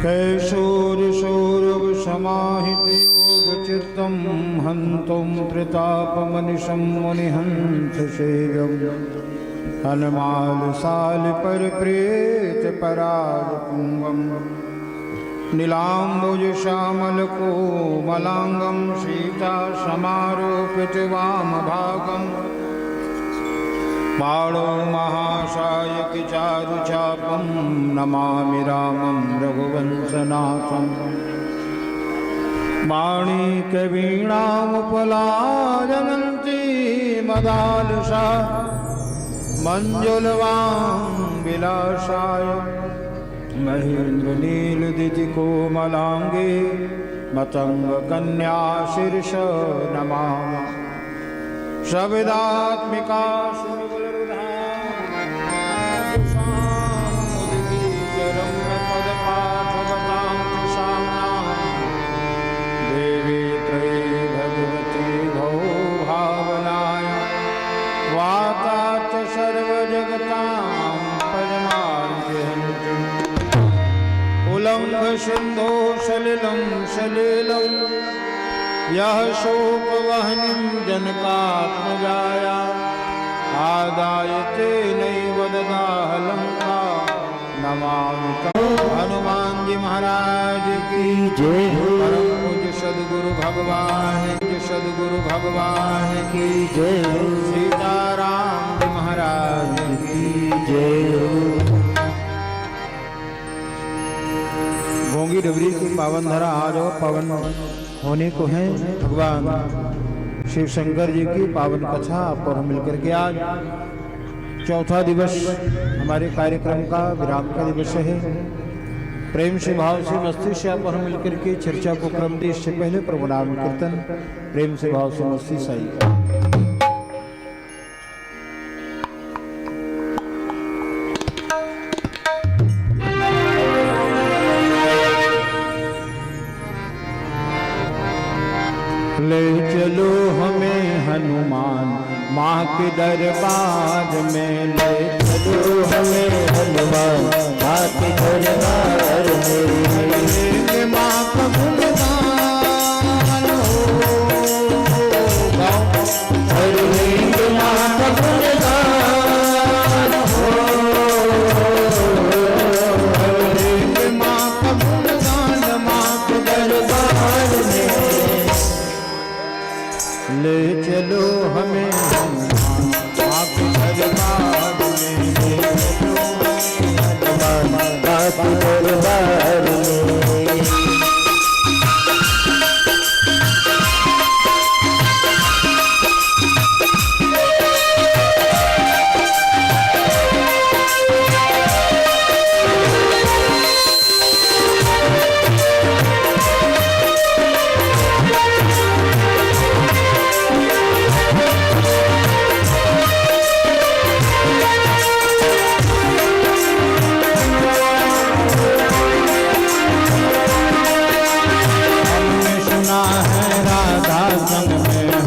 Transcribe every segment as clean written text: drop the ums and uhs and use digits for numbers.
कैशोरशोरवसमाहितयोगचित्तं हन्तुं त्रितापमनिशं मुनिहंससेव्यं हनमालसालिपरप्रेतपरागपुङ्गं नीलाम्बुजश्यामलकोमलाङ्गं सीतासमारोप्य च वामभागम् बाणो महाशायकि चारुचापं नमामि रामं रघुवंशनाथं माणिक्यवीणामुपलाजनन्ति मदालसा मञ्जुलवाङ्विलासाय महेन्द्रनीलदितिकोमलाङ्गे मतङ्गकन्या नमामि शब्दात्मिका सिंधो सलिलं सलिलं यः शोकवह्निं जनकात्मजाया आदाय तेनैव ददाह लंका नमामि तं। हनुमान जी महाराज की जय हो। परम पूज्य सद्गुरु भगवान की जय हो। सीताराम जी महाराज की जय हो। भोंगी डबरी की पावन धरा आज और पावन होने को है। भगवान शिव शंकर जी की पावन कथा आप और हम मिलकर के आज चौथा दिवस हमारे कार्यक्रम का विराम का दिवस है। प्रेम से भाव से मस्ती से आप और हम मिलकर के चर्चा को क्रम दे। इससे पहले प्रभु नाम कीर्तन प्रेम से भाव से मस्ती साई। ले चलो हमें हनुमान माँ के दरबार में, ले चलो हमें हनुमान माँ के दरबार में। ले माँ का गुणगान हो गाओ, हरे माँ का गुणगान हो। हरे माँ का गुणगान माँ के दरबार में। ले चलो हमें हनुमान माँ के दरबार में, ले चलो हनुमान माँ के दरबार में।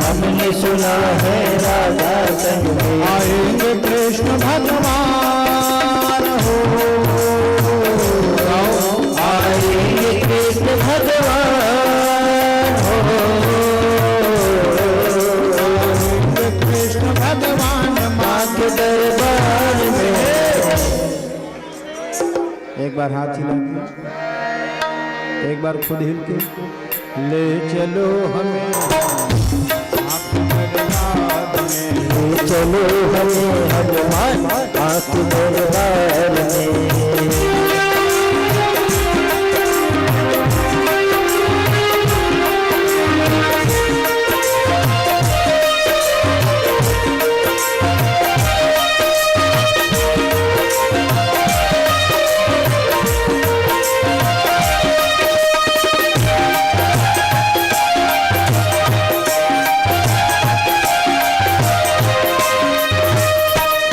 हमने सुना है राधा संग में आएंगे कृष्ण भगवान हो। आएंगे कृष्ण भगवान हो। आएंगे कृष्ण भगवान माँ के दरबार में। एक बार हाथ हिला के, एक बार खुद हिल के, ले चलो हमें चलो हमें हनुमान माँ के दरबार में।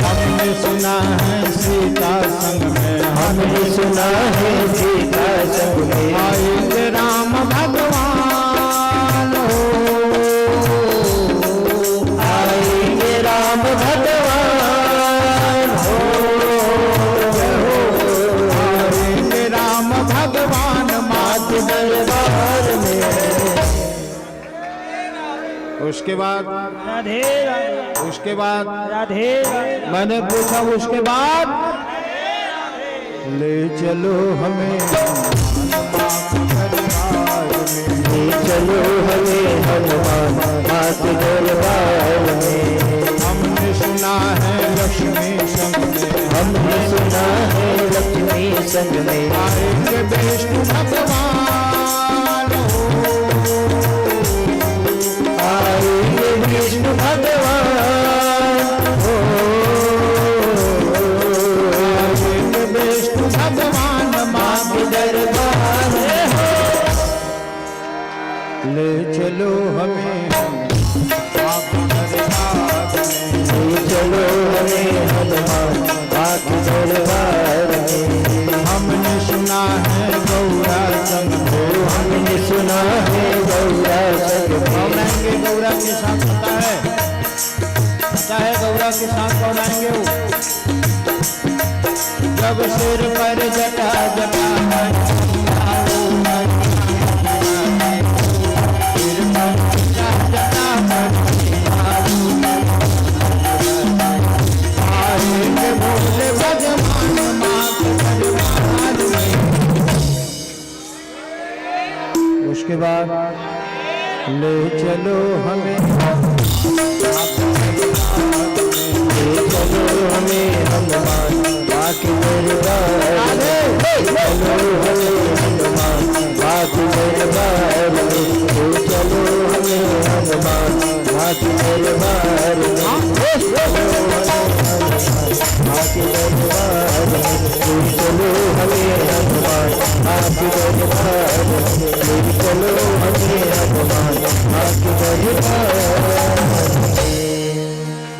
हमने सुना है सीता संग में आएंगे राम भगवान हो। आएंगे राम भगवान हो। आएंगे राम भगवान माँ के दरबार में। उसके बाद राधे उसके बाद राधे मैंने पूछा उसके बाद ले चलो हमें ले चलो हमें हनुमान माँ के दरबार में। हमने सुना है लक्ष्मी संग में, हमने सुना है लक्ष्मी संग में आएंगे विष्णु भगवान हो। आएंगे विष्णु भगवान हो। आएंगे विष्णु भगवान माँ के दरबार में हो। ले चलो हमें माँ के दरबार में, ले चलो हमें हनुमान माँ के दरबार में। हमने सुना है गौरा संग में, हमने सुना है गौरा संग में कौन आएंगे गौरा के साथ पता है गौरा के साथ कौन आएंगे वो? जब सिर पर जटा जटा दरबार ले चलो हमें, ले चलो हमें हनुमान बाकी दरबार में, चलो हमें हनुमान बाकी दरबार में, ले चलो हमें हनुमान बाकी दरबार में, चलो बाकी दरबार में, चलो हमें हनुमान बाकी दरबार में, चलो हमें हनुमान बाकी दरबार में।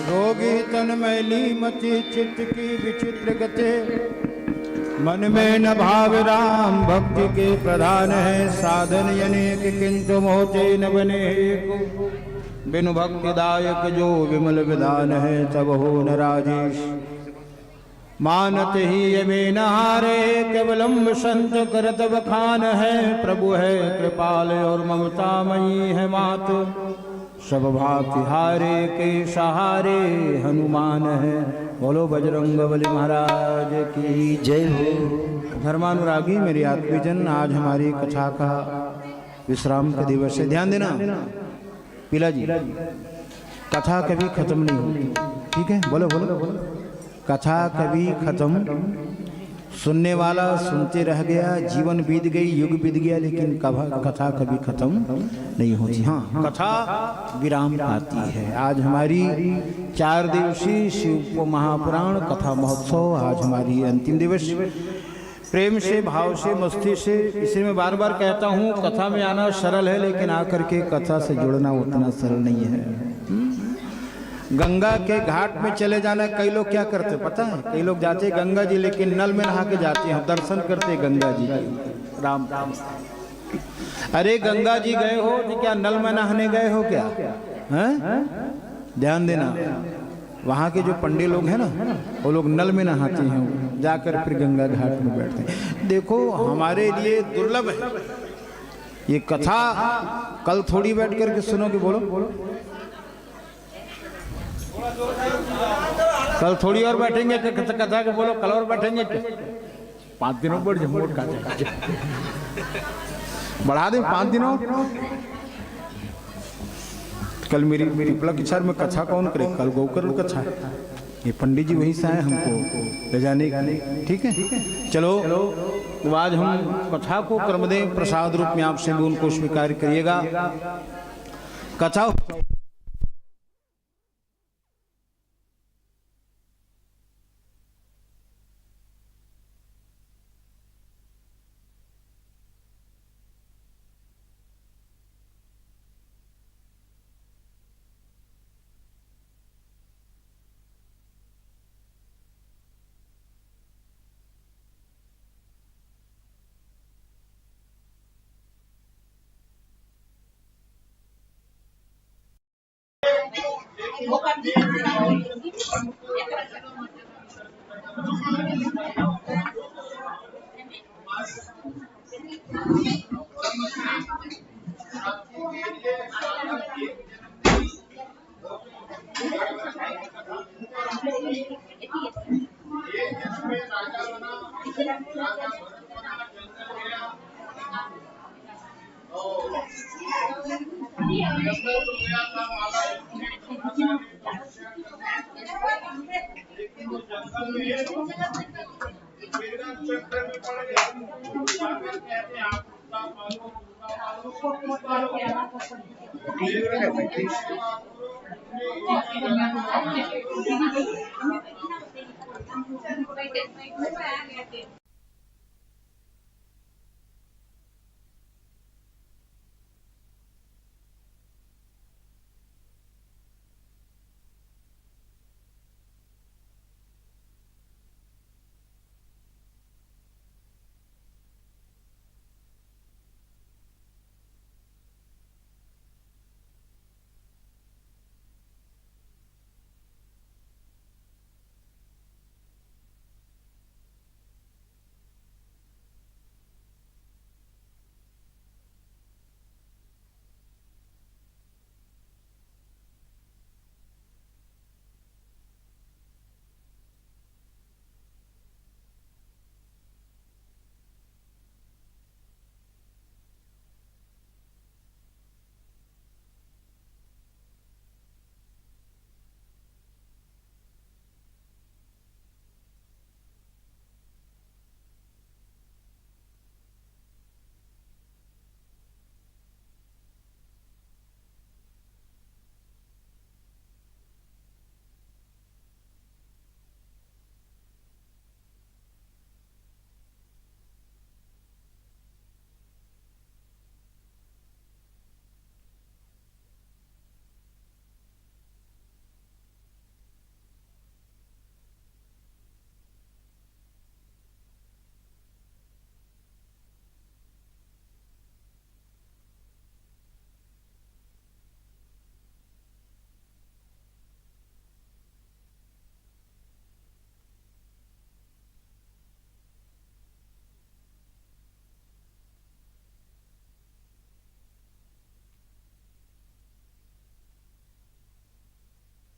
रोगी तन मैली मति चित्त की विचित्र गते, मन में न भाव राम भक्ति के प्रधान है, साधन अनेक किंतु मोते न बने एक, बिनु भक्ति दायक जो विमल विधान है, तब हो न राजेश मानत ही ये न हारे, केवलम संत करत बखान है, प्रभु है कृपाल और ममतामयी है मात, सब भांति हारे के सहारे हनुमान है। बोलो बजरंग बली महाराज की जय हो। धर्मानुरागी मेरे आत्मीजन, आज हमारी कथा का विश्राम का दिवस है। ध्यान देना पीला जी, कथा कभी खत्म नहीं होती, ठीक है? बोलो बोलो बोलो। कथा कभी खत्म, सुनने वाला सुनते रह गया, जीवन बीत गई, युग बीत गया, लेकिन कथा कभी खत्म नहीं होती। हाँ, कथा विराम पाती है। आज हमारी 4 दिवसीय शिव महापुराण कथा महोत्सव, आज हमारी अंतिम दिवस। प्रेम से, भाव से, मस्ती से, इसलिए मैं बार बार कहता हूँ कथा में आना सरल है, लेकिन आकर के कथा से जुड़ना उतना सरल नहीं है। गंगा के घाट में चले जाना, कई लोग क्या करते पता है? कई लोग जाते गंगा जी, लेकिन नल में नहा के जाते हैं, दर्शन करते गंगा जी के। राम राम। अरे गंगा जी गए हो तो क्या नल में नहाने गए हो क्या? हैं? ध्यान देना, वहाँ के जो पंडित लोग हैं ना, वो लोग नल में नहाते हैं, जाकर फिर गंगा घाट में बैठते हैं। देखो हमारे लिए दुर्लभ है ये कथा। कल थोड़ी बैठ करके सुनोगे, बोलो बोलो। कल थोड़ी और बैठेंगे कथा के, बोलो कल और बैठेंगे क्या? 5 दिनों बढ़ जमोट काटे बढ़ा दें 5 दिनों। कल मेरी उपलक इच्छा में कथा कौन करे? कल गोकर्ण कथा, ये पंडित जी वहीं से आए हमको ले जाने, ठीक है? चलो तो आज हम कथा को क्रमदेव प्रसाद रूप में आपसे भी उनको स्वीकार करिएगा। कथा